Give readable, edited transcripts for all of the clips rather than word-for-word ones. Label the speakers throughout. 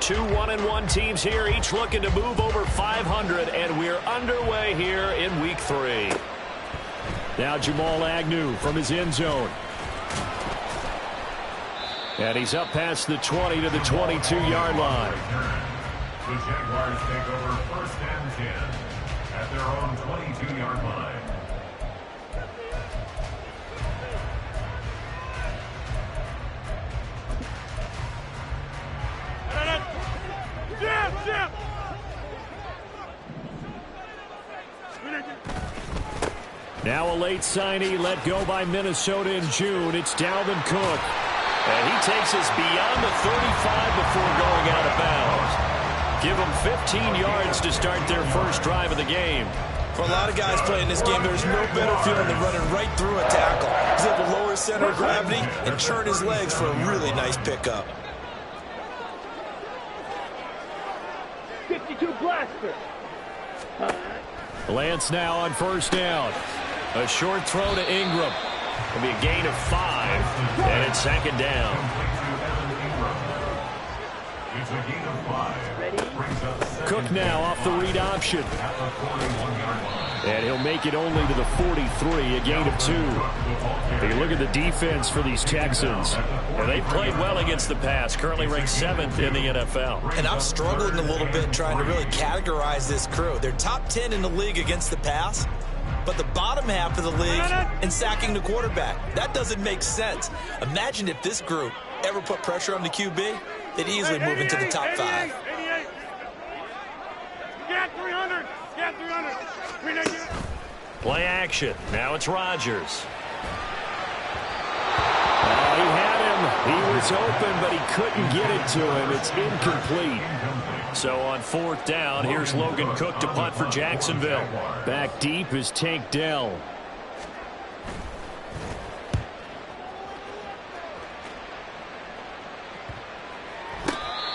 Speaker 1: Two 1-1 teams here, each looking to move over 500, and we're underway here in week 3. Now Jamal Agnew from his end zone. And he's up past the 20 to the 22-yard line.
Speaker 2: The Jaguars take over 1st and 10 at their own 22-yard line.
Speaker 1: Now a late signee let go by Minnesota in June. It's Dalvin Cook. And he takes us beyond the 35 before going out of bounds. Give them 15 yards to start their first drive of the game.
Speaker 3: For a lot of guys playing this game, there's no better feeling than running right through a tackle. He's able to lower his center of gravity and churn his legs for a really nice pickup.
Speaker 4: 52 blaster.
Speaker 1: Lance now on 1st down. A short throw to Ingram. It'll be a gain of 5, and it's 2nd down. Cook now off the read option. And he'll make it only to the 43, a gain of 2. If you look at the defense for these Texans, well, they played well against the pass, currently ranked 7th in the NFL.
Speaker 3: And I'm struggling a little bit trying to really categorize this crew. They're top 10 in the league against the pass, but the bottom half of the league in sacking the quarterback. That doesn't make sense. Imagine if this group ever put pressure on the QB, they'd easily move into the top 5.
Speaker 4: 88. Get 300. Get 300.
Speaker 1: Play action. Now it's Rodgers. He had him. He was open, but he couldn't get it to him. It's incomplete. So on 4th down, here's Logan Cook to punt for Jacksonville. Back deep is Tank Dell.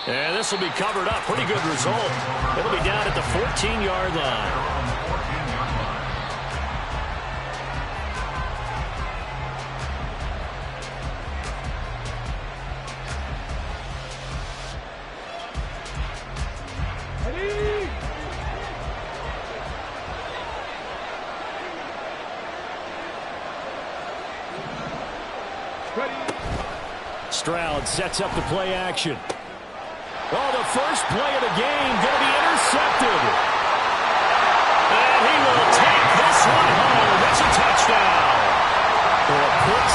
Speaker 1: And this will be covered up. Pretty good result. It'll be down at the 14-yard line. Stroud sets up the play action. Oh, the first play of the game going to be intercepted. And he will take this one home. It's a touchdown. For a pick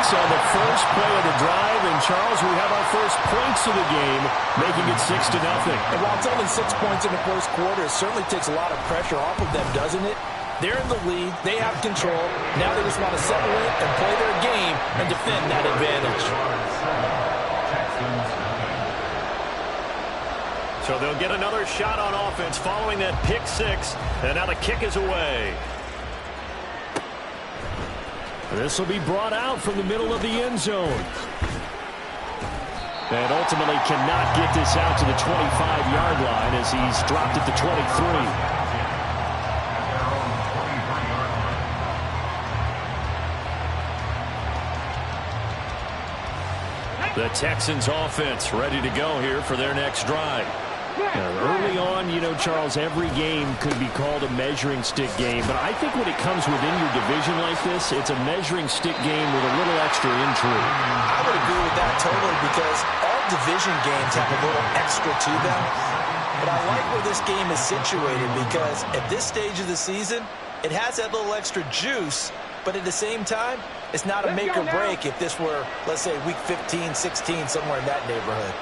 Speaker 1: 6 on the first play of the drive. And, Charles, we have our first points of the game, making it 6-0.
Speaker 3: And while it's only 6 points in the first quarter, it certainly takes a lot of pressure off of them, doesn't it? They're in the lead. They have control. Now they just want to settle in and play their game and defend that advantage.
Speaker 1: So they'll get another shot on offense following that pick 6. And now the kick is away. This will be brought out from the middle of the end zone. And ultimately cannot get this out to the 25-yard line as he's dropped at the 23. The Texans offense ready to go here for their next drive. Early on, you know, Charles, every game could be called a measuring stick game. But I think when it comes within your division like this, it's a measuring stick game with a little extra intrigue.
Speaker 3: I would agree with that totally because all division games have a little extra to them. But I like where this game is situated because at this stage of the season, it has that little extra juice. But at the same time, it's not a make or break if this were, let's say, week 15, 16, somewhere in that neighborhood.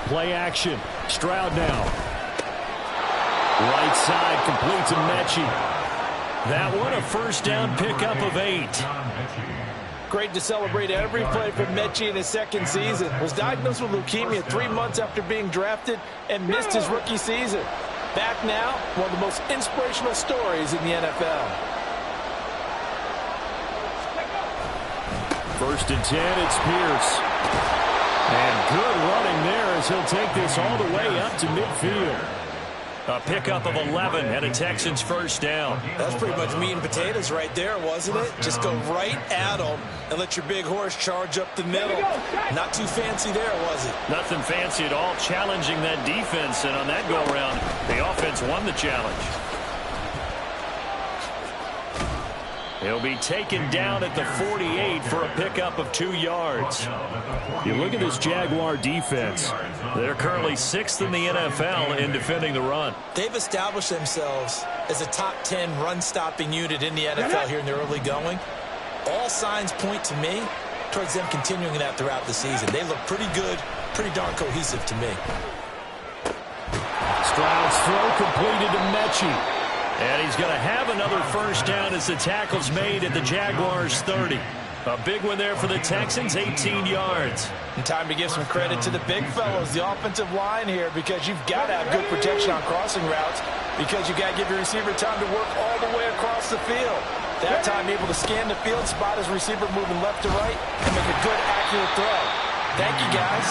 Speaker 1: Play action. Stroud now. Right side complete to Mechie. That one a first down pickup of 8.
Speaker 3: Great to celebrate every play for Mechie in his second season. Was diagnosed with leukemia 3 months after being drafted and missed his rookie season. Back now, one of the most inspirational stories in the NFL.
Speaker 1: First and 10, it's Pierce. And good running there as he'll take this all the way up to midfield. A pickup of 11 and a Texans first down.
Speaker 3: That's pretty much meat and potatoes right there, wasn't it? Just go right at them and let your big horse charge up the middle. Not too fancy there, was it?
Speaker 1: Nothing fancy at all, challenging that defense. And on that go-around, the offense won the challenge. He'll be taken down at the 48 for a pickup of 2 yards. You look at this Jaguar defense. They're currently 6th in the NFL in defending the run.
Speaker 3: They've established themselves as a top 10 run-stopping unit in the NFL here in the early going. All signs point to me towards them continuing that throughout the season. They look pretty good, pretty darn cohesive to me.
Speaker 1: Stroud's throw completed to Mechie. And he's going to have another first down as the tackle's made at the Jaguars' 30. A big one there for the Texans, 18 yards.
Speaker 3: And time to give some credit to the big fellows, the offensive line here, because you've got to have good protection on crossing routes, because you've got to give your receiver time to work all the way across the field. That time able to scan the field, spot his receiver moving left to right, and make a good, accurate throw. Thank you, guys.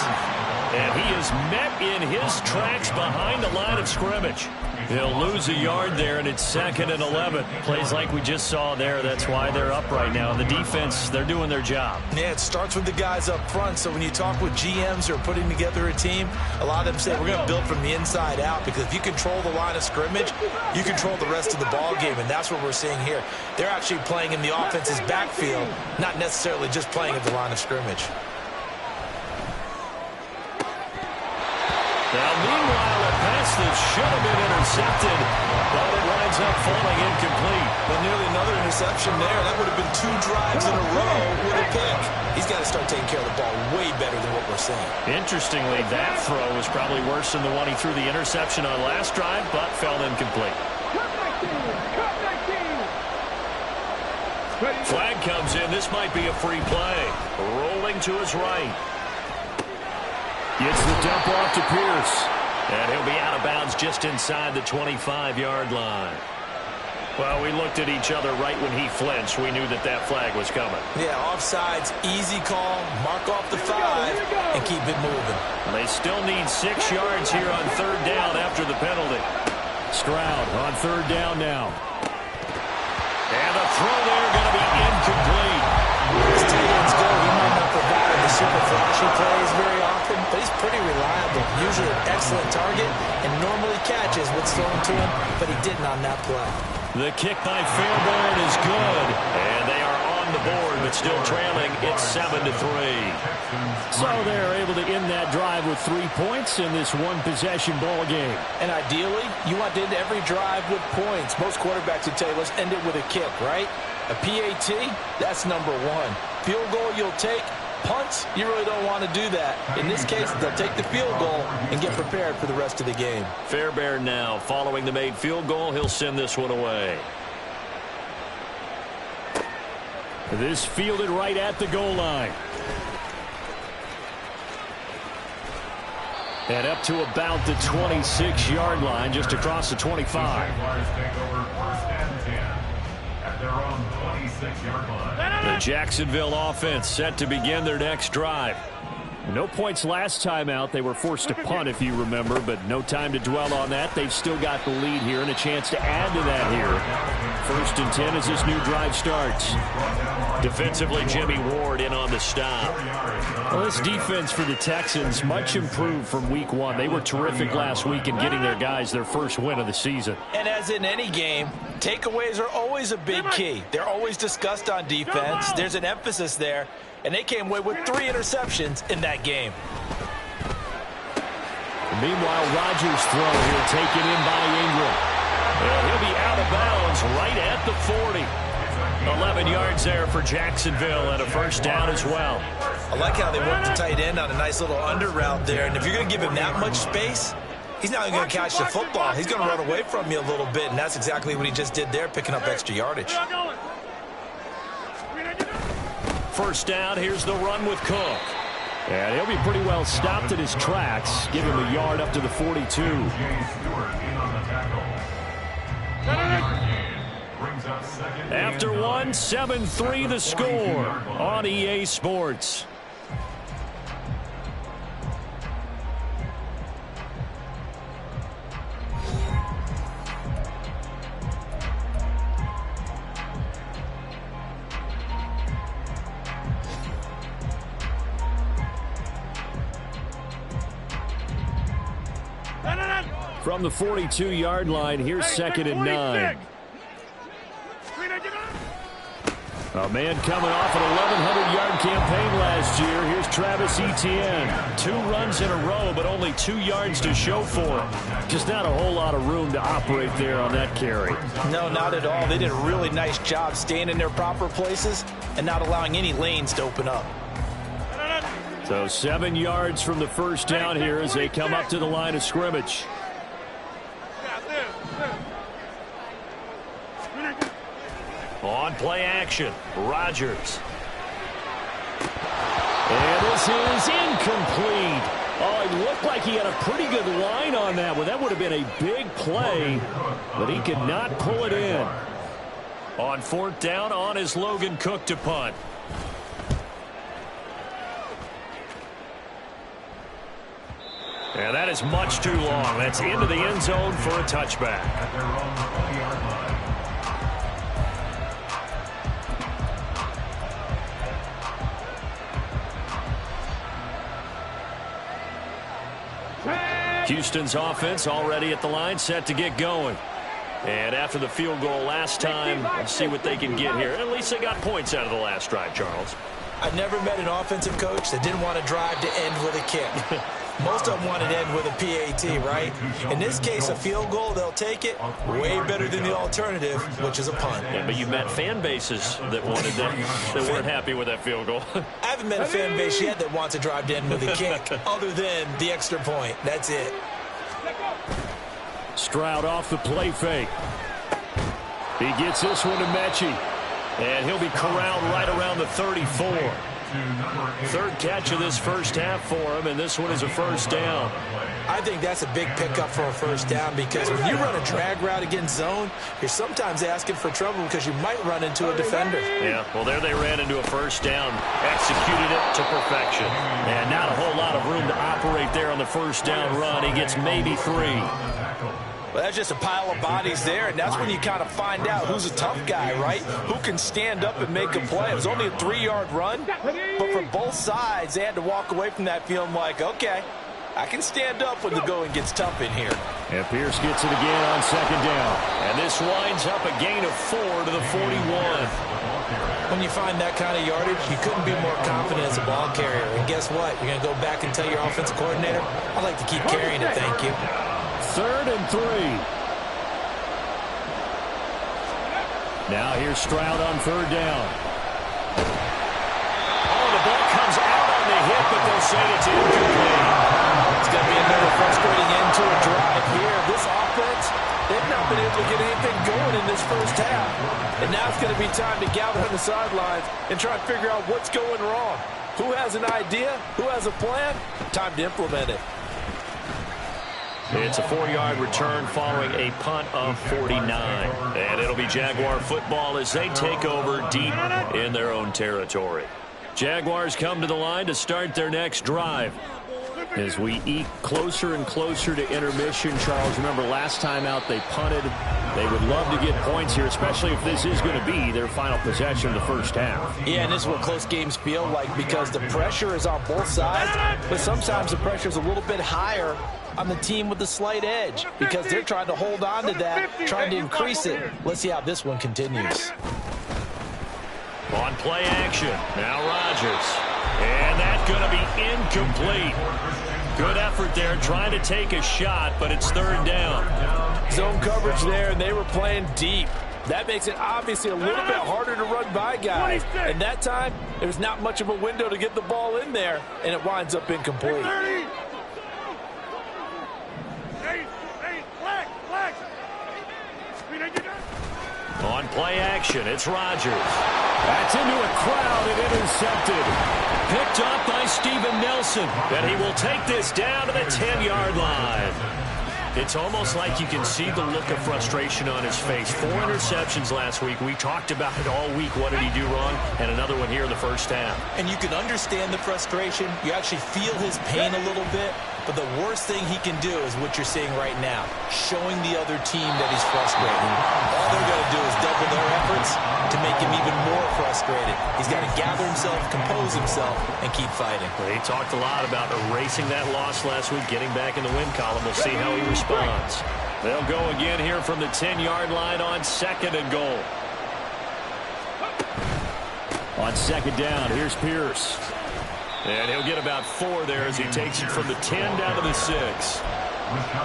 Speaker 1: And he is met in his tracks behind the line of scrimmage. He'll lose a yard there, and it's 2nd and 11. Plays like we just saw there. That's why they're up right now. And the defense, they're doing their job.
Speaker 3: Yeah, it starts with the guys up front. So when you talk with GMs who are putting together a team, a lot of them say we're going to build from the inside out, because if you control the line of scrimmage, you control the rest of the ball game, and that's what we're seeing here. They're actually playing in the offense's backfield, not necessarily just playing at the line of scrimmage.
Speaker 1: Now, meanwhile, a pass that should have been intercepted, but it winds up falling incomplete.
Speaker 3: But nearly another interception there. That would have been 2 drives in a row with a pick. He's got to start taking care of the ball way better than what we're seeing.
Speaker 1: Interestingly, that throw was probably worse than the one he threw the interception on last drive, but fell incomplete. Flag comes in. This might be a free play. Rolling to his right. Gets the dump off to Pierce. And he'll be out of bounds just inside the 25-yard line. Well, we looked at each other right when he flinched. We knew that that flag was coming.
Speaker 3: Yeah, offsides, easy call, mark off the 5, and keep it moving.
Speaker 1: They still need 6 yards here on 3rd down after the penalty. Stroud on 3rd down now. And the throw there going to be incomplete.
Speaker 3: As tight ends go, he might not provide the super flashy plays very often, but he's pretty reliable. Usually an excellent target, and normally catches what's thrown to him, but he didn't on that play.
Speaker 1: The kick by Fairbairn is good, and they are on the board, but still trailing. It's 7-3. So they're able to end that drive with 3 points in this one-possession ball game.
Speaker 3: And ideally, you want to end every drive with points. Most quarterbacks would tell you, let's end it with a kick, right? A PAT, that's number 1. Field goal you'll take. Punts, you really don't want to do that. In this case, they'll take the field goal and get prepared for the rest of the game.
Speaker 1: Fairbairn now following the made field goal. He'll send this one away. This fielded right at the goal line. And up to about the 26-yard line, just across the 25.
Speaker 2: Jaguars take over 1st and 10 at their own 26-yard line.
Speaker 1: The Jacksonville offense set to begin their next drive. No points last time out. They were forced to punt, if you remember, but no time to dwell on that. They've still got the lead here and a chance to add to that here. 1st and 10 as this new drive starts. Defensively, Jimmy Ward in on the stop. Well, this defense for the Texans, much improved from week 1. They were terrific last week in getting their guys their first win of the season.
Speaker 3: And as in any game, takeaways are always a big key. They're always discussed on defense. There's an emphasis there. And they came away with 3 interceptions in that game.
Speaker 1: Meanwhile, Rodgers' throw here taken in by Ingram. And he'll be out of bounds right at the 40. 11 yards there for Jacksonville and a first down as well.
Speaker 3: I like how they worked the tight end on a nice little under route there. And if you're going to give him that much space, he's not even going to catch the football. He's going to run away from you a little bit, and that's exactly what he just did there, picking up extra yardage.
Speaker 1: First down, here's the run with Cook. And he'll be pretty well stopped in his tracks. Give him a yard up to the 42.
Speaker 2: Stewart in on the tackle. Brings
Speaker 1: After one, 7-3 the score on EA Sports. From the 42-yard line, here's 2nd and 9. A man coming off an 1,100-yard campaign last year. Here's Travis Etienne. 2 runs in a row, but only 2 yards to show for it. Just not a whole lot of room to operate there on that carry.
Speaker 3: No, not at all. They did a really nice job staying in their proper places and not allowing any lanes to open up.
Speaker 1: So 7 yards from the first down here as they come up to the line of scrimmage. On play action, Rodgers. And this is incomplete. Oh, it looked like he had a pretty good line on that one. That would have been a big play, but he could not pull it in. On 4th down, on is Logan Cook to punt. And that is much too long. That's into the end zone for a touchback.
Speaker 2: At their own 20-yard line.
Speaker 1: Houston's offense already at the line, set to get going. And after the field goal last time, let's see what they can get here. At least they got points out of the last drive, Charles.
Speaker 3: I've never met an offensive coach that didn't want to drive to end with a kick. Most of them want to end with a PAT, right? In this case, a field goal, they'll take it. Way better than the alternative, which is a punt.
Speaker 1: Yeah, but you met fan bases that wanted that, that weren't happy with that field goal.
Speaker 3: I haven't met a fan base yet that wants to drive to end with a kick, other than the extra point. That's it.
Speaker 1: Stroud off the play fake. He gets this one to Mechie. And he'll be corralled right around the 34. 3rd catch of this first half for him, and this one is a first down.
Speaker 3: I think that's a big pickup for a first down because when you run a drag route against zone, you're sometimes asking for trouble because you might run into a defender.
Speaker 1: Yeah, well, there they ran into a first down, executed it to perfection. And not a whole lot of room to operate there on the first down run. He gets maybe 3.
Speaker 3: Well, that's just a pile of bodies there, and that's when you kind of find out who's a tough guy, right? Who can stand up and make a play. It was only a 3-yard run, but for both sides, they had to walk away from that feeling like, okay, I can stand up when the going gets tough in here.
Speaker 1: And Pierce gets it again on 2nd down. And this winds up a gain of 4 to the 41.
Speaker 3: When you find that kind of yardage, you couldn't be more confident as a ball carrier. And guess what? You're going to go back and tell your offensive coordinator, I'd like to keep carrying it, thank you.
Speaker 1: 3rd and 3. Now here's Stroud on 3rd down. Oh, the ball comes out on the hit, but they'll say it's incomplete.
Speaker 3: It's going to be another frustrating end to a drive here. This offense, they've not been able to get anything going in this first half. And now it's going to be time to gather on the sidelines and try and figure out what's going wrong. Who has an idea? Who has a plan? Time to implement it.
Speaker 1: It's a 4-yard return following a punt of 49. And it'll be Jaguar football as they take over deep in their own territory. Jaguars come to the line to start their next drive. As we eke closer and closer to intermission, Charles, remember last time out they punted. They would love to get points here, especially if this is going to be their final possession of the first half.
Speaker 3: Yeah, and this is what close games feel like because the pressure is on both sides, but sometimes the pressure is a little bit higher on the team with the slight edge because they're trying to hold on to that, trying to increase it. Let's see how this one continues.
Speaker 1: On play action, now Rodgers. And that's going to be incomplete. Good effort there trying to take a shot, but it's 3rd down.
Speaker 3: Zone coverage there, and they were playing deep. That makes it obviously a little bit harder to run by guys. And that time, there's not much of a window to get the ball in there, and it winds up incomplete.
Speaker 1: On play action, it's Rodgers. That's into a crowd and intercepted. Picked up by Steven Nelson. And he will take this down to the 10-yard line. It's almost like you can see the look of frustration on his face. 4 interceptions last week. We talked about it all week. What did he do wrong? And another one here in the first half.
Speaker 3: And you can understand the frustration. You actually feel his pain a little bit. But the worst thing he can do is what you're seeing right now, showing the other team that he's frustrated. All they're going to do is double their efforts to make him even more frustrated. He's got to gather himself, compose himself, and keep fighting.
Speaker 1: Well, he talked a lot about erasing that loss last week, getting back in the win column. We'll see how he responds. They'll go again here from the 10-yard line on 2nd and goal. On 2nd down, here's Pierce. And he'll get about 4 there as he takes it from the 10 down to the 6.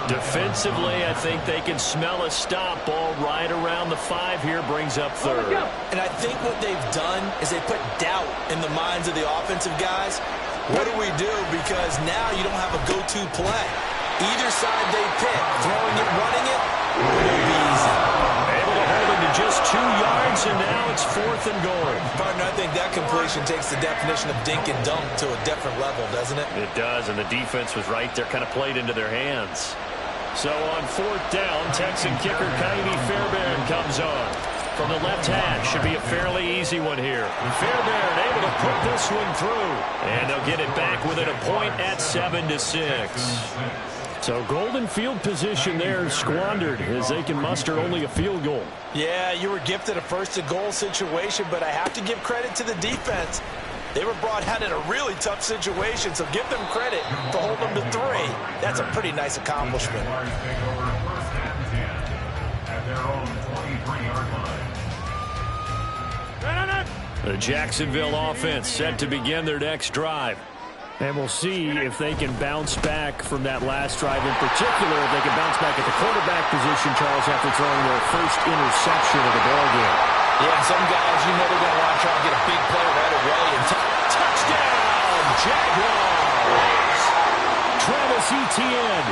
Speaker 1: Defensively, I think they can smell a stop. Ball right around the 5 here, brings up 3rd.
Speaker 3: And I think what they've done is they put doubt in the minds of the offensive guys. What do we do? Because now you don't have a go-to play. Either side they pick, throwing it, running it, it will be easy.
Speaker 1: Able to hold him to just 2 yards, and now it's 4th and goal.
Speaker 3: Partner, I think that completion takes the definition of dink and dunk to a different level, doesn't it?
Speaker 1: It does, and the defense was right there, kind of played into their hands. So on 4th down, Texan kicker Kaimi Fairbairn comes on. From the left hash, should be a fairly easy one here. Fairbairn able to put this one through. And they'll get it back within a point at 7-6. So golden field position there squandered as they can muster only a field goal.
Speaker 3: Yeah, you were gifted a 1st-and-goal situation, but I have to give credit to the defense. They were brought out in a really tough situation, so give them credit for holding them to 3. That's a pretty nice accomplishment.
Speaker 1: The Jacksonville offense set to begin their next drive. And we'll see if they can bounce back from that last drive. In particular, if they can bounce back at the quarterback position, Charles, after throwing their first interception of the ballgame.
Speaker 3: Yeah, some guys, you know they're going to want to try and get a big play right away. And
Speaker 1: touchdown, Jaguars! Travis Etienne,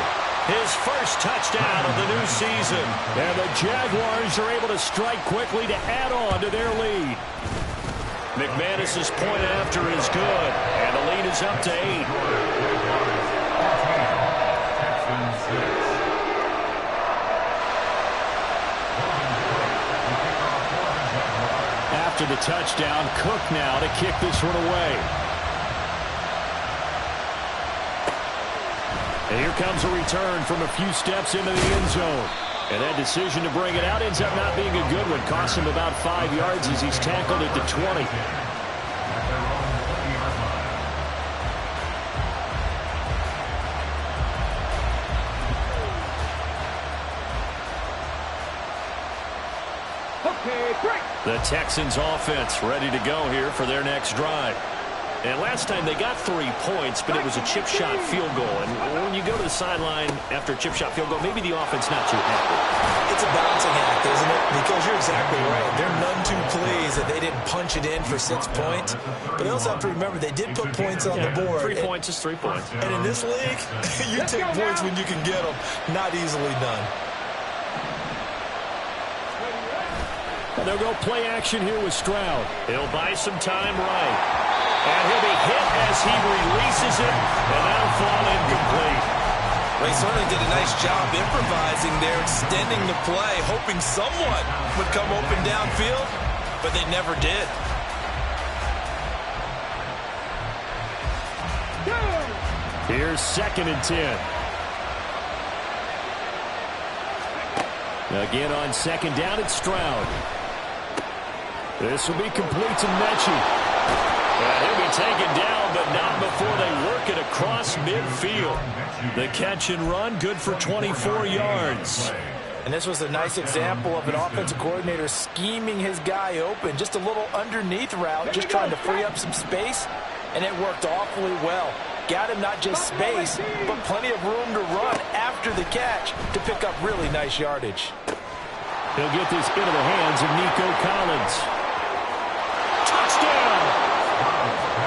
Speaker 1: his first touchdown of the new season. And the Jaguars are able to strike quickly to add on to their lead. McManus's point after is good, and the lead is up to 8. After the touchdown, Cook now to kick this one away. And here comes a return from a few steps into the end zone. And that decision to bring it out ends up not being a good one. Costs him about 5 yards as he's tackled at the 20. The Texans offense ready to go here for their next drive. And last time they got 3 points, but it was a chip shot field goal. And when you go to the sideline after a chip shot field goal, maybe the offense not too happy.
Speaker 3: It's a balancing act, isn't it? Because you're exactly right. They're none too pleased that they didn't punch it in for 6 points. But they also have to remember they did put points on the board.
Speaker 1: 3 points is 3 points.
Speaker 3: And in this league, you take points when you can get them. Not easily done.
Speaker 1: They'll go play action here with Stroud. He'll buy some time right. And he'll be hit as he releases it, and that'll fall incomplete.
Speaker 3: Well, he certainly did a nice job improvising there, extending the play, hoping someone would come open downfield, but they never did.
Speaker 1: Here's 2nd and 10. Again on 2nd down, it's Stroud. This will be complete to Mechie. And he'll be taken down, but not before they work it across midfield. The catch and run, good for 24 yards.
Speaker 3: And this was a nice example of an offensive coordinator scheming his guy open. Just a little underneath route, just trying to free up some space, and it worked awfully well. Got him not just space, but plenty of room to run after the catch to pick up really nice yardage.
Speaker 1: He'll get this into the hands of Nico Collins. Touchdown!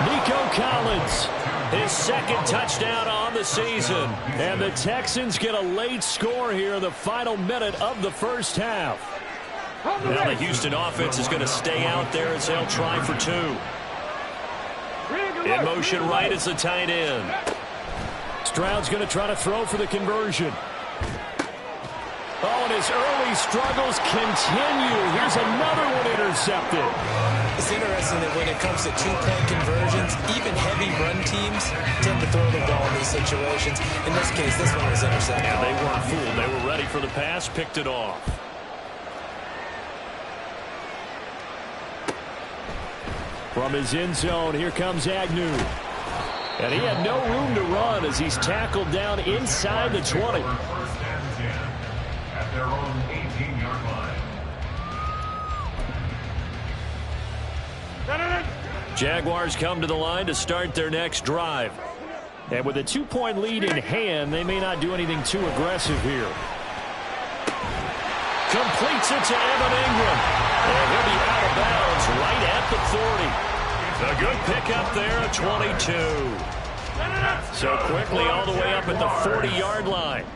Speaker 1: Nico Collins, his 2nd touchdown on the season. And the Texans get a late score here in the final minute of the first half. Now the Houston offense is going to stay out there as they'll try for 2. In motion right is the tight end. Stroud's going to try to throw for the conversion. and his early struggles continue. Here's another one intercepted.
Speaker 3: It's interesting that when it comes to two-point conversions, even heavy run teams tend to throw the ball in these situations. In this case, this one was intercepted.
Speaker 1: And they weren't fooled. They were ready for the pass, picked it off. From his end zone, here comes Agnew. And he had no room to run as he's tackled down inside the 20.
Speaker 2: First and 10 at their own 18-yard line.
Speaker 1: Jaguars come to the line to start their next drive. And with a 2-point lead in hand, they may not do anything too aggressive here. Completes it to Evan Ingram. And he'll be out of bounds right at the 40. A good pickup there at 22. So quickly all the way up at the 40-yard line.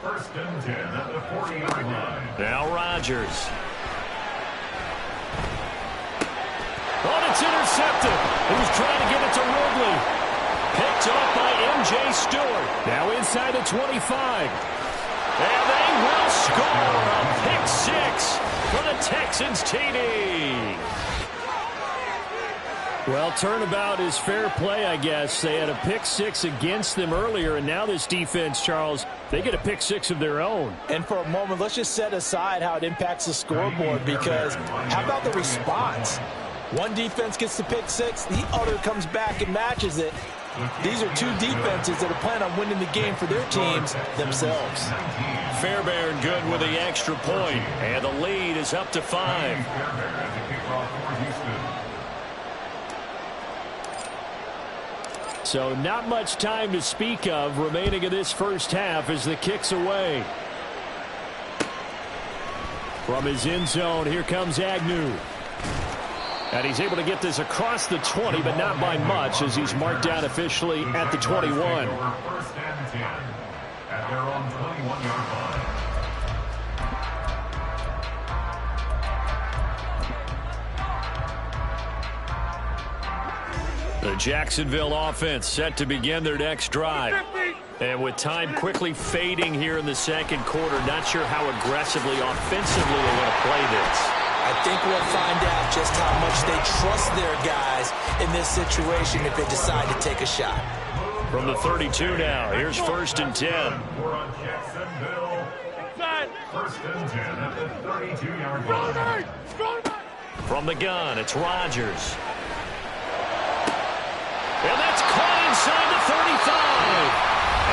Speaker 2: First and 10 at the 40-yard line.
Speaker 1: Now Rodgers. Oh, it's intercepted. He was trying to get it to Ridley. Picked up by M.J. Stewart. Now inside the 25. And they will score a pick six for the Texans TD. Well, turnabout is fair play, I guess. They had a pick six against them earlier, and now this defense, Charles, they get a pick six of their own.
Speaker 3: And for a moment, let's just set aside how it impacts the scoreboard, because how about the response? One defense gets the pick six, the other comes back and matches it. These are two defenses that are planning on winning the game for their teams themselves.
Speaker 1: Fairbairn good with the extra point, and the lead is up to 5. So not much time to speak of remaining in this first half as the kick's away. From his end zone, here comes Agnew. And he's able to get this across the 20, but not by much, as he's marked down officially at the 21.
Speaker 2: First and 10 at their own 21-yard line.
Speaker 1: The Jacksonville offense set to begin their next drive. And with time quickly fading here in the second quarter, not sure how aggressively, offensively they're going to play this.
Speaker 3: I think we'll find out just how much they trust their guys in this situation if they decide to take a shot.
Speaker 1: From the 32 now, here's first and 10.
Speaker 2: We're on Jacksonville. First and 10 at the 32-yard line.
Speaker 1: From the gun, it's Rodgers. And that's caught inside the 35.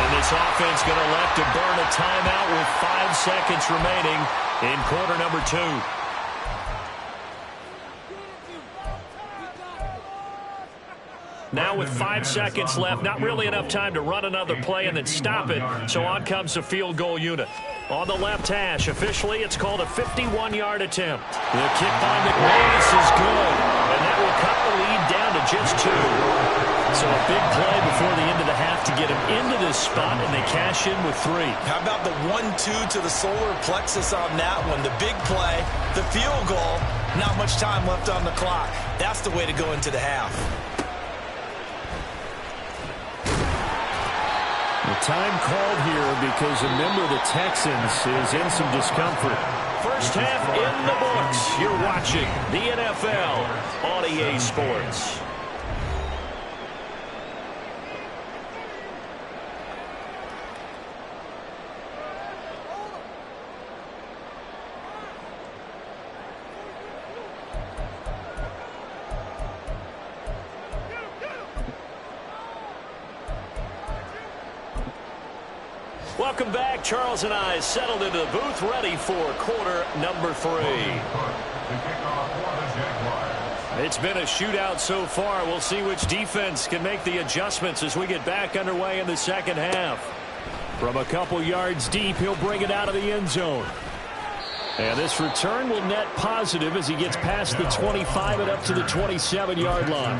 Speaker 1: And this offense going to elect to burn a timeout with 5 seconds remaining in quarter number 2. Now with 5 seconds left, not really enough time to run another play and then stop it. So on comes the field goal unit. On the left hash, officially it's called a 51-yard attempt. The kick by McManus is good, and that will cut the lead down to just 2. So a big play before the end of the half to get him into this spot, and they cash in with 3.
Speaker 3: How about the 1-2 to the solar plexus on that one? The big play, the field goal, not much time left on the clock. That's the way to go into the half.
Speaker 1: The time called here because a member of the Texans is in some discomfort. First half in the books. You're watching the NFL on EA Sports. Welcome back. Charles and I settled into the booth, ready for quarter number 3. It's been a shootout so far. We'll see which defense can make the adjustments as we get back underway in the second half. From a couple yards deep, he'll bring it out of the end zone. And this return will net positive as he gets past the 25 and up to the 27-yard line.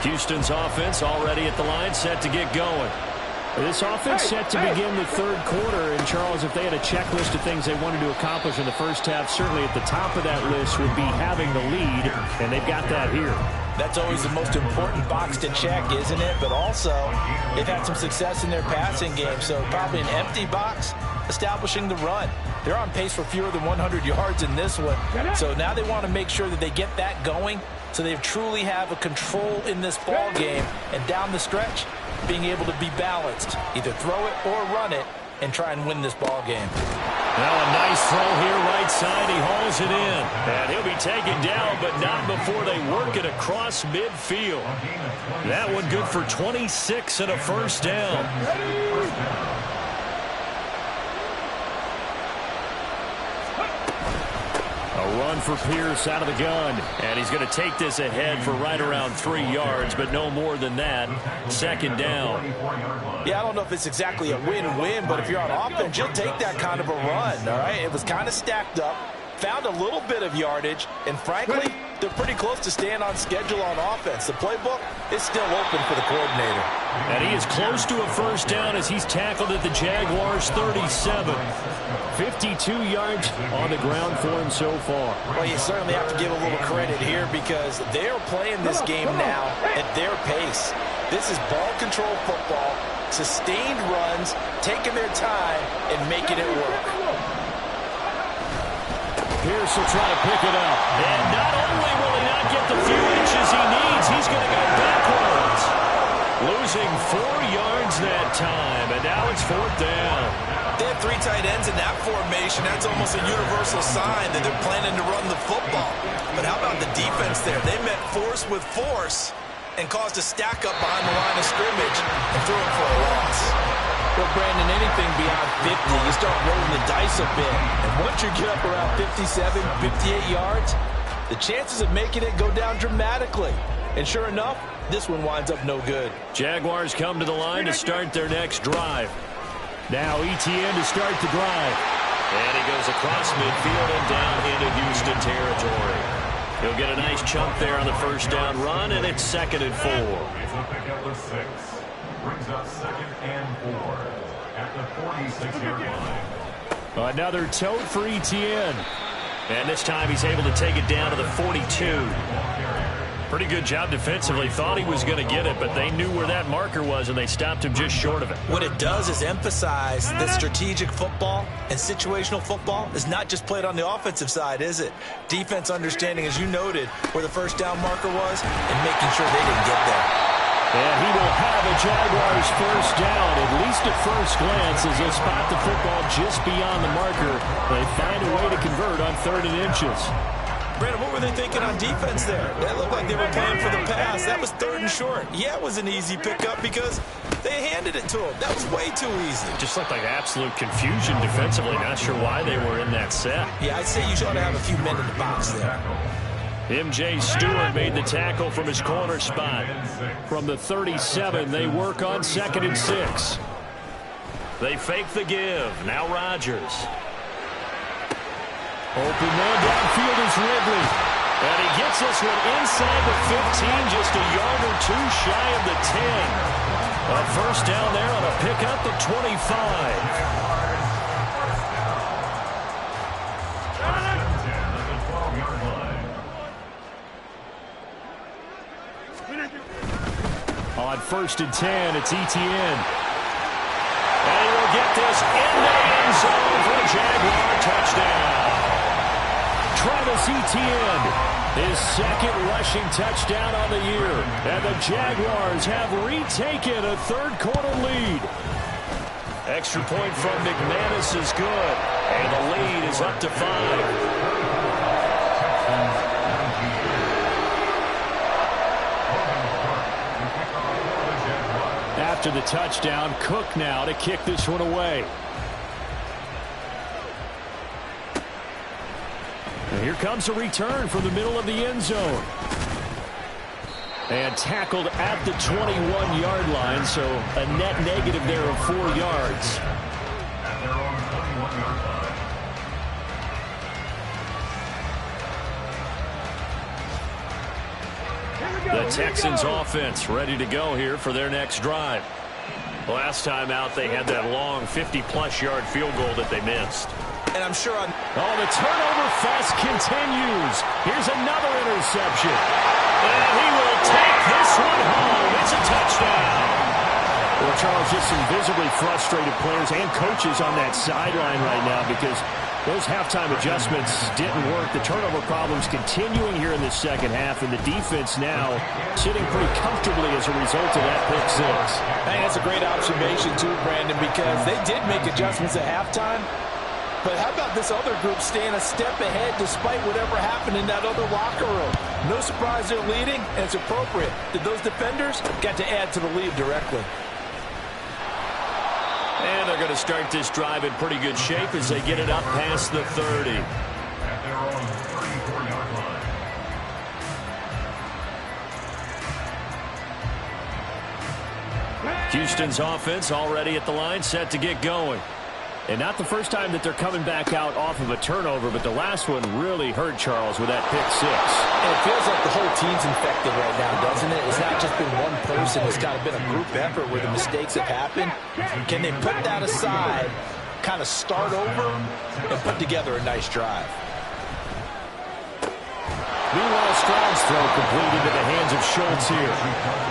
Speaker 1: Houston's offense already at the line, set to get going. This offense set to begin the third quarter, and And, Charles, if they had a checklist of things they wanted to accomplish in the first half, certainly at the top of that list would be having the lead, and they've got that here.
Speaker 3: That's always the most important box to check, isn't it? But also, they've had some success in their passing game, so probably an empty box, establishing the run. They're on pace for fewer than 100 yards in this one, so now they want to make sure that they get that going so they truly have a control in this ball game, and down the stretch, being able to be balanced, either throw it or run it, and try and win this ball game.
Speaker 1: Now a nice throw here right side. He hauls it in. And he'll be taken down, but not before they work it across midfield. That one good for 26 and a first down. A run for Pierce out of the gun. And he's going to take this ahead for right around 3 yards, but no more than that. Second down.
Speaker 3: Yeah, I don't know if it's exactly a win-win, but if you're on offense, you'll take that kind of a run, all right? It was kind of stacked up, found a little bit of yardage, and frankly, they're pretty close to staying on schedule on offense. The playbook is still open for the coordinator.
Speaker 1: And he is close to a first down as he's tackled at the Jaguars' 37. 52 yards on the ground for him so far.
Speaker 3: Well, you certainly have to give a little credit here because they are playing this game now at their pace. This is ball control football, sustained runs, taking their time, and making it work.
Speaker 1: Pierce will try to pick it up. And not only will he not get the few inches he needs, he's going to go backwards. Losing 4 yards that time, and now it's fourth down.
Speaker 3: They have 3 tight ends in that formation. That's almost a universal sign that they're planning to run the football. But how about the defense there? They met force with force and caused a stack up behind the line of scrimmage and threw it for a loss. Well, Brandon, anything beyond 50, you start rolling the dice a bit. And once you get up around 57, 58 yards, the chances of making it go down dramatically. And sure enough, this one winds up no good.
Speaker 1: Jaguars come to the line to start their next drive. Now ETN to start the drive. And he goes across midfield and down into Houston territory. He'll get a nice chunk there on the first down run, and it's 2nd and 4.
Speaker 2: It's a pickup of 6. Brings up 2nd and 4 at the 46-yard line.
Speaker 1: Another tote for ETN. And this time he's able to take it down to the 42. Pretty good job defensively. Thought he was going to get it, but they knew where that marker was, and they stopped him just short of it.
Speaker 3: What it does is emphasize that strategic football and situational football is not just played on the offensive side, is it? Defense understanding, as you noted, where the first down marker was and making sure they didn't get there.
Speaker 1: And he will have a Jaguars first down, at least at first glance, as they'll spot the football just beyond the marker. They find a way to convert on 3rd and inches.
Speaker 3: Brandon, what were they thinking on defense there? That looked like they were playing for the pass. That was 3rd and short. Yeah, it was an easy pickup because they handed it to him. That was way too easy.
Speaker 1: It just looked like absolute confusion defensively. Not sure why they were in that set.
Speaker 3: Yeah, I'd say you ought to have a few men in the box there.
Speaker 1: M.J. Stewart made the tackle from his corner spot. From the 37, they work on 2nd and 6. They fake the give. Now Rodgers. Open man downfield is Ridley. And he gets this one inside the 15, just a yard or 2 shy of the 10. A first down there on a pickup at 25. On 1st and 10, it's ETN. And he will get this in the end zone for a Jaguar touchdown. Travis Etienne, his 2nd rushing touchdown on the year. And the Jaguars have retaken a 3rd quarter lead. Extra point from McManus is good. And the lead is up to 5. After the touchdown, Cook now to kick this one away. And here comes a return from the middle of the end zone. And tackled at the 21-yard line, so a net negative there of 4 yards.
Speaker 2: At their own 21-yard line.
Speaker 1: The Texans offense ready to go here for their next drive. Last time out, they had that long 50-plus yard field goal that they missed.
Speaker 3: And I'm sure
Speaker 1: the turnover fest continues. Here's another interception. And he will take this one home. It's a touchdown. Well, Charles, just some visibly frustrated players and coaches on that sideline right now because those halftime adjustments didn't work. The turnover problems continuing here in the second half, and the defense now sitting pretty comfortably as a result of that pick six.
Speaker 3: Hey, that's a great observation too, Brandon, because they did make adjustments at halftime. But how about this other group staying a step ahead despite whatever happened in that other locker room? No surprise they're leading, and it's appropriate that those defenders got to add to the lead directly.
Speaker 1: And they're going to start this drive in pretty good shape as they get it up past the 30.
Speaker 2: At their own 34-yard line.
Speaker 1: Houston's offense already at the line, set to get going. And not the first time that they're coming back out off of a turnover, but the last one really hurt Charles with that pick six.
Speaker 3: And it feels like the whole team's infected right now, doesn't it? It's not just been one person. It's kind of been a group effort where the mistakes have happened. Can they put that aside, kind of start over, and put together a nice drive?
Speaker 1: Meanwhile, Stroud's throw completed into the hands of Schultz here.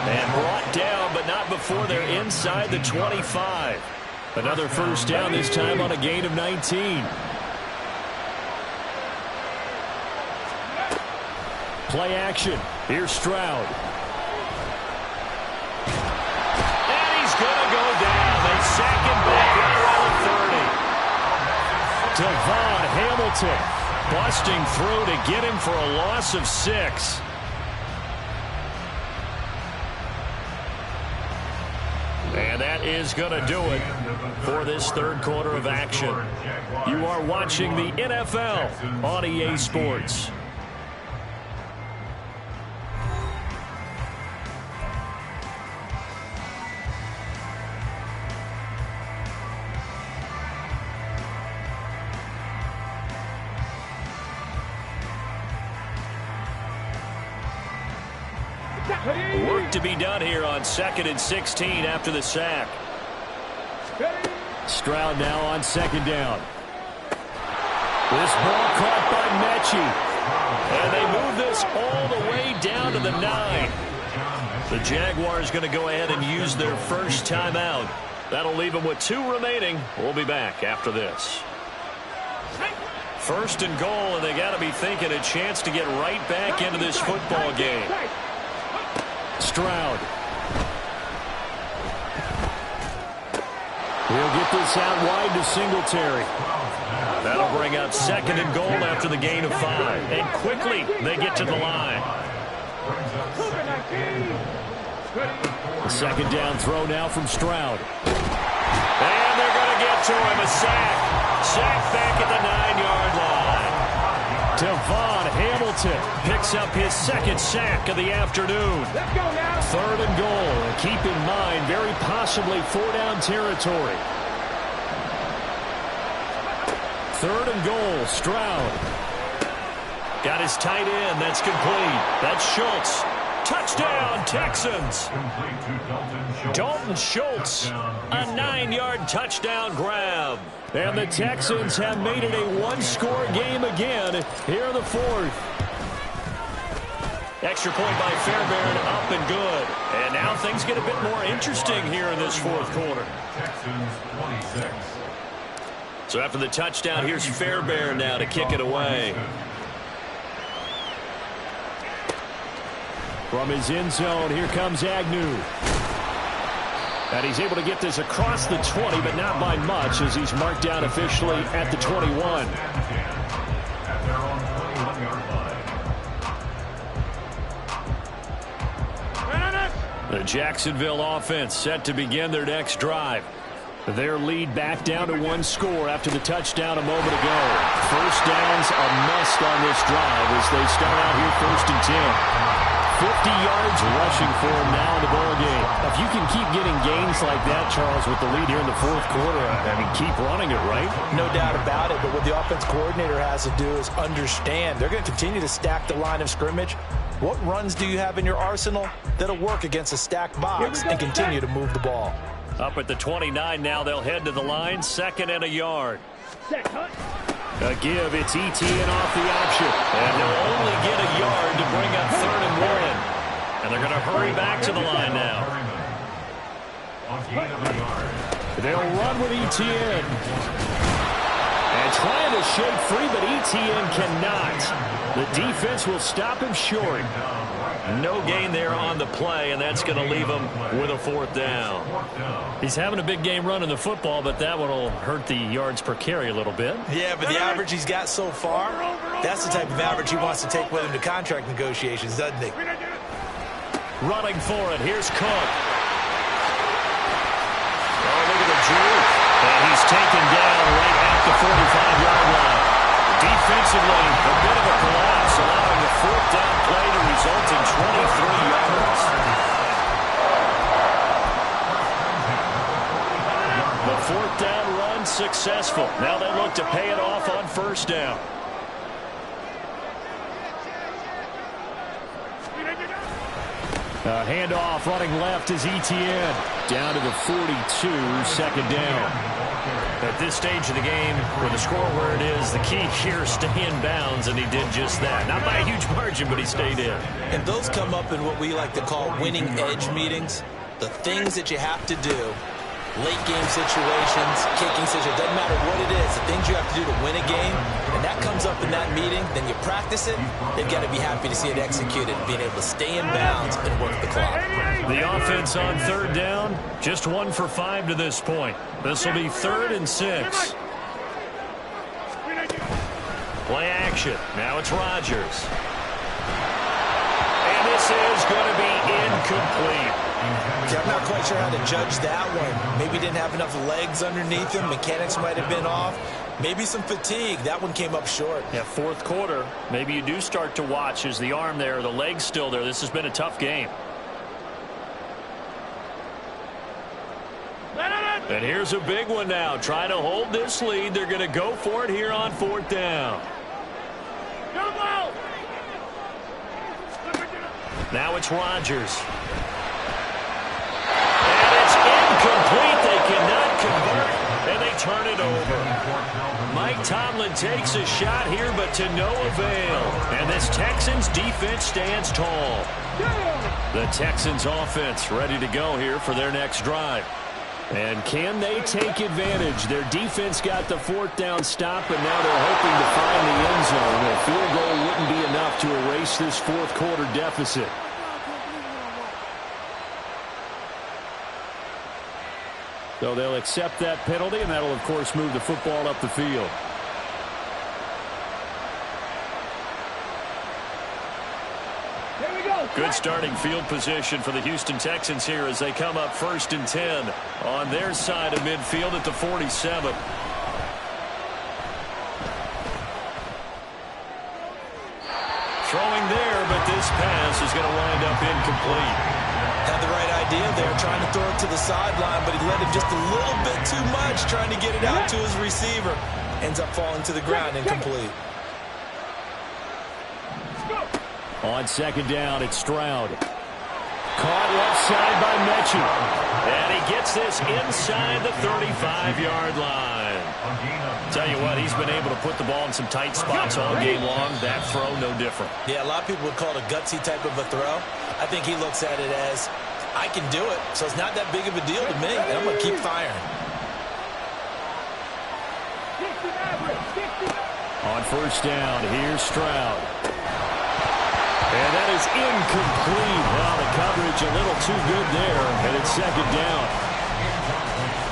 Speaker 1: And brought down, but not before they're inside the 25. Another first down, this time on a gain of 19. Play action. Here's Stroud. And he's going to go down. They sack him back right around 30. Devon Hamilton busting through to get him for a loss of 6. And that is going to do it for this third quarter of action. You are watching the NFL on EA Sports. Work to be done here on 2nd and 16 after the sack. Stroud now on 2nd down. This ball caught by Mechie. And they move this all the way down to the 9. The Jaguars going to go ahead and use their first timeout. That'll leave them with 2 remaining. We'll be back after this. 1st and goal, and they got to be thinking a chance to get right back into this football game. Stroud. He'll get this out wide to Singletary. That'll bring up 2nd and goal after the gain of 5. And quickly they get to the line. The 2nd down throw now from Stroud. And they're going to get to him. A sack. Sack back at the 9-yard line. Devon Hamilton picks up his 2nd sack of the afternoon. 3rd and goal. Keep in mind, very possibly 4-down territory. 3rd and goal. Stroud. Got his tight end. That's complete. That's Schultz. Touchdown, Texans. Dalton Schultz. A 9-yard touchdown grab. And the Texans have made it a 1-score game again here in the 4th. Extra point by Fairbairn, up and good. And now things get a bit more interesting here in this 4th quarter. So after the touchdown, here's Fairbairn now to kick it away. From his end zone, here comes Agnew. And he's able to get this across the 20, but not by much, as he's marked down officially at the 21. The Jacksonville offense set to begin their next drive. Their lead back down to 1 score after the touchdown a moment ago. First down's a must on this drive as they start out here 1st and 10. 50 yards rushing for him now in the ball game. If you can keep getting gains like that, Charles, with the lead here in the 4th quarter, I mean, keep running it, right?
Speaker 3: No doubt about it, but what the offense coordinator has to do is understand they're going to continue to stack the line of scrimmage. What runs do you have in your arsenal that'll work against a stacked box and continue to move the ball?
Speaker 1: Up at the 29 now, they'll head to the line, 2nd and a yard. A give, it's ETN off the option. And they'll only get a yard to bring up 3rd and 1. And they're going to hurry back to the line now. They'll run with ETN. And trying to shake free, but ETN cannot. The defense will stop him short. No gain there on the play, and that's going to leave him with a 4th down. He's having a big game running the football, but that one will hurt the yards per carry a little bit.
Speaker 3: Yeah, but the average he's got so far, that's the type of average he wants to take with him to contract negotiations, doesn't he?
Speaker 1: Running for it. Here's Cook. Oh, look at the juke. And he's taken down right at the 45-yard line. Defensively, a bit of a collapse, allowing a 4th down play to result in 23 yards. The 4th down run successful. Now they look to pay it off on 1st down. Handoff running left is ETN. Down to the 42, 2nd down. At this stage of the game, with the score where it is, the key here, stay in bounds, and he did just that. Not by a huge margin, but he stayed in.
Speaker 3: And those come up in what we like to call winning edge meetings. The things that you have to do, late game situations, kicking situations, doesn't matter what it is, the things you have to do to win a game, and that comes up in that meeting, then you practice it, they've got to be happy to see it executed, being able to stay in bounds and work the clock.
Speaker 1: The offense on 3rd down, just 1 for 5 to this point. This will be 3rd and 6. Play action. Now it's Rodgers. And this is going to be incomplete.
Speaker 3: Okay, I'm not quite sure how to judge that one. Maybe didn't have enough legs underneath him. Mechanics might have been off. Maybe some fatigue. That one came up short.
Speaker 1: Yeah, 4th quarter. Maybe you do start to watch. Is the arm there, the leg's still there? This has been a tough game. And here's a big one now. Trying to hold this lead. They're going to go for it here on 4th down. Now it's Rodgers. And it's incomplete. They cannot convert, and they turn it over. Mike Tomlin takes a shot here, but to no avail. And this Texans defense stands tall. The Texans offense ready to go here for their next drive. And can they take advantage? Their defense got the 4th down stop, and now they're hoping to find the end zone. A field goal wouldn't be enough to erase this 4th quarter deficit. So they'll accept that penalty, and that'll, of course, move the football up the field. Good starting field position for the Houston Texans here as they come up 1st and 10 on their side of midfield at the 47. Throwing there, but this pass is going to wind up incomplete.
Speaker 3: Had the right idea there, trying to throw it to the sideline, but he let it just a little bit too much, trying to get it out to his receiver. Ends up falling to the ground, incomplete.
Speaker 1: On 2nd down, it's Stroud. Caught left side by Mechie. And he gets this inside the 35-yard line. Tell you what, he's been able to put the ball in some tight spots all game long. That throw, no different.
Speaker 3: Yeah, a lot of people would call it a gutsy type of a throw. I think he looks at it as, I can do it, so it's not that big of a deal to me, and I'm going to keep firing.
Speaker 1: On 1st down, here's Stroud. And that is incomplete. Well, the coverage a little too good there, and it's 2nd down.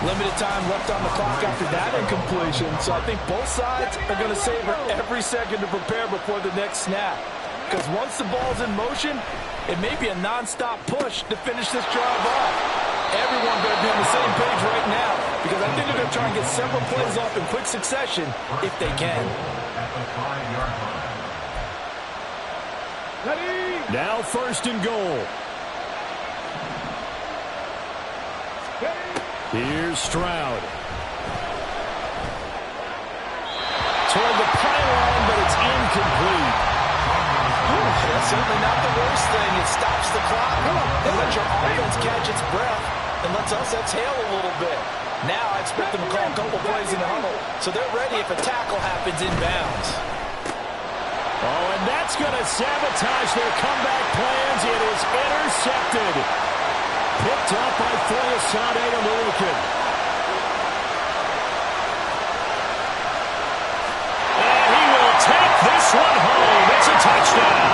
Speaker 5: Limited time left on the clock after that incompletion, so I think both sides are going to savor every second to prepare before the next snap. Because once the ball's in motion, it may be a non-stop push to finish this drive off. Everyone better be on the same page right now, because I think they're going to try and get several plays off in quick succession if they can.
Speaker 1: Now 1st and goal. Here's Stroud. Toward the pylon, but it's incomplete.
Speaker 3: That's certainly not the worst thing. It stops the clock and lets your offense catch its breath. and lets us exhale a little bit. Now I expect them to call a couple plays in the huddle, so they're ready if a tackle happens inbounds.
Speaker 1: Oh, and that's going to sabotage their comeback plans. It is intercepted. Picked up by Foyesade Aluakin. And he will take this one home. It's a touchdown.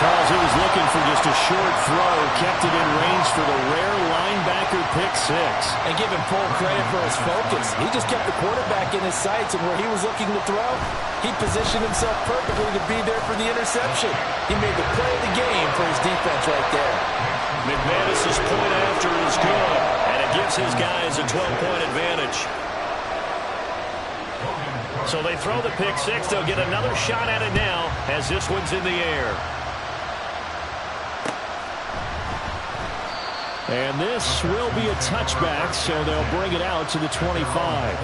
Speaker 1: Charles, he was looking for just a short throw, kept it in range for the rare linebacker pick six.
Speaker 5: And give him full credit for his focus. He just kept the quarterback in his sights, and where he was looking to throw, he positioned himself perfectly to be there for the interception. He made the play of the game for his defense right there.
Speaker 1: McManus's point after is good, and it gives his guys a 12-point advantage. So they throw the pick six. They'll get another shot at it now as this one's in the air. And this will be a touchback, so they'll bring it out to the 25.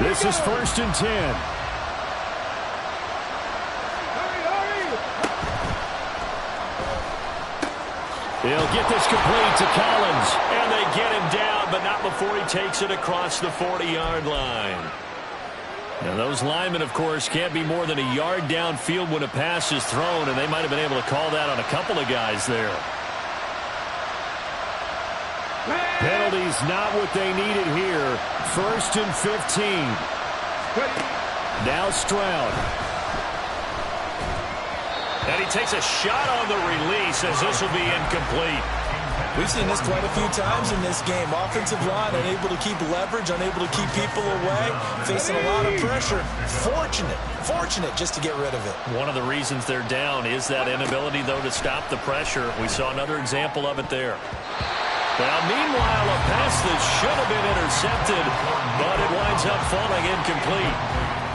Speaker 1: This is 1st and 10. They'll get this complete to Collins, and they get him down, but not before he takes it across the 40-yard line. Now, those linemen, of course, can't be more than a yard downfield when a pass is thrown, and they might have been able to call that on a couple of guys there. Penalties not what they needed here. 1st and 15. Now Stroud. And he takes a shot on the release as this will be incomplete.
Speaker 3: We've seen this quite a few times in this game. Offensive line unable to keep leverage, unable to keep people away, facing a lot of pressure. Fortunate just to get rid of it.
Speaker 1: One of the reasons they're down is that inability, though, to stop the pressure. We saw another example of it there. Well, meanwhile, a pass that should have been intercepted, but it winds up falling incomplete.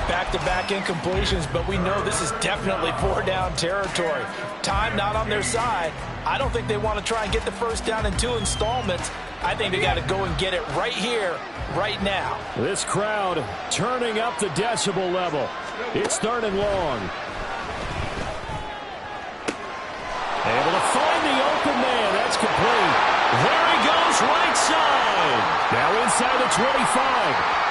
Speaker 5: Back-to-back incompletions, but we know this is definitely 4-down territory. Time not on their side. I don't think they want to try and get the first down in 2 installments. I think they got to go and get it right here, right now.
Speaker 1: This crowd turning up the decibel level. It's 3rd and long. Able to find the open man. That's complete. There he goes, right side. Now inside the 25.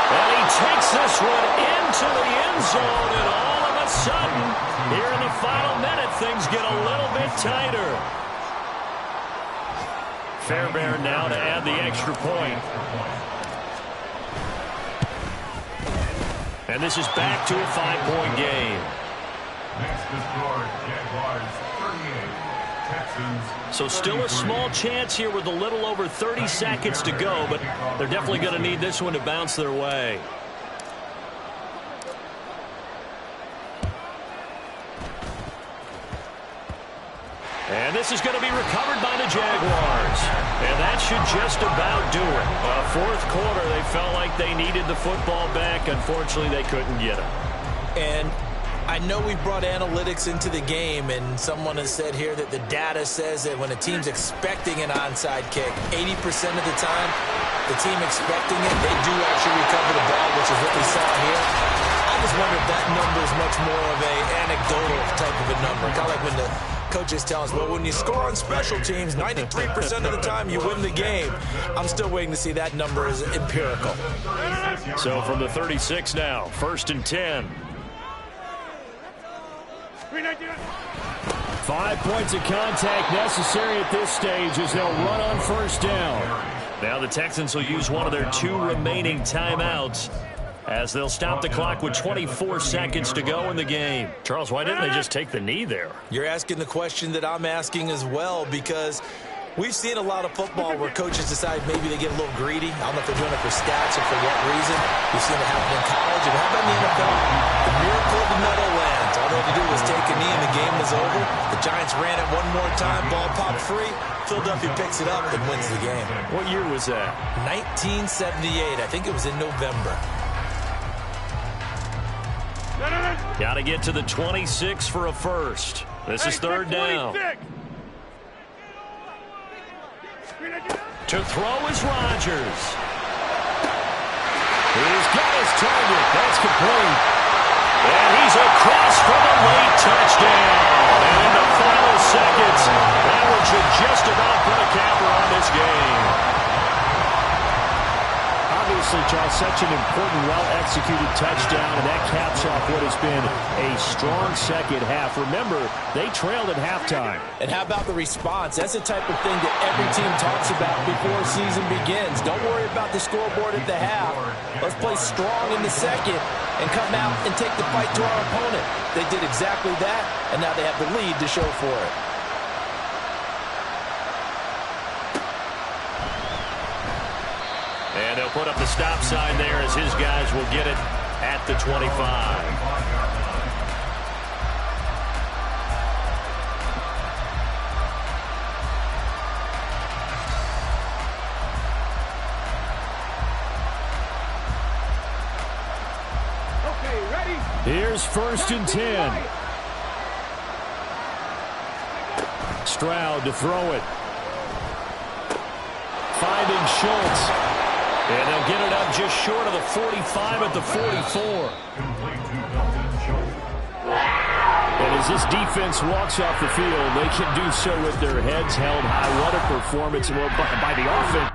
Speaker 1: And he takes this one into the end zone, and all of a sudden, here in the final minute, things get a little bit tighter. Fairbairn now to add the extra point. And this is back to a 5-point game.
Speaker 2: Next to score, Jaguars 38, Texans.
Speaker 1: So still a small chance here with a little over 30 seconds to go, but they're definitely going to need this one to bounce their way. And this is going to be recovered by the Jaguars. And that should just about do it. 4th quarter, they felt like they needed the football back. Unfortunately, they couldn't get it.
Speaker 3: And I know we brought analytics into the game, and someone has said here that the data says that when a team's expecting an onside kick, 80% of the time, the team expecting it, they do actually recover the ball, which is what we saw here. I just wonder if that number is much more of a anecdotal type of a number. Kind of like when the coaches tell us, well, when you score on special teams, 93% of the time you win the game. I'm still waiting to see that number as empirical.
Speaker 1: So from the 36 now, 1st and 10. 5 points of contact necessary at this stage as they'll run on 1st down. Now the Texans will use one of their 2 remaining timeouts as they'll stop the clock with 24 seconds to go in the game. Charles, why didn't they just take the knee there?
Speaker 3: You're asking the question that I'm asking as well, because we've seen a lot of football where coaches decide maybe they get a little greedy. I don't know if they're doing it for stats or for what reason. We've seen it happen in college. And how about in the NFL? The miracle of the Meadowlands. All they had to do was take a knee and the game was over. The Giants ran it one more time. Ball popped free. Philadelphia picks it up and wins the game.
Speaker 1: What year was that?
Speaker 3: 1978. I think it was in November.
Speaker 1: Got to get to the 26 for a first. This is third down. To throw is Rodgers. He's got his target. That's complete. And he's across for the late touchdown. And in the final seconds, that one should just about put a capper on this game. Obviously, Charles, such an important, well-executed touchdown, and that caps off what has been a strong second half. Remember, they trailed at halftime.
Speaker 5: And how about the response? That's the type of thing that every team talks about before a season begins. Don't worry about the scoreboard at the half. Let's play strong in the second and come out and take the fight to our opponent. They did exactly that, and now they have the lead to show for it.
Speaker 1: And they'll put up the stop sign there as his guys will get it at the 25.
Speaker 4: Okay, ready?
Speaker 1: Here's 1st and 10. Stroud to throw it. Finding Schultz. And they'll get it up just short of the 45 at the 44. And as this defense walks off the field, they can do so with their heads held high. What a performance by the offense.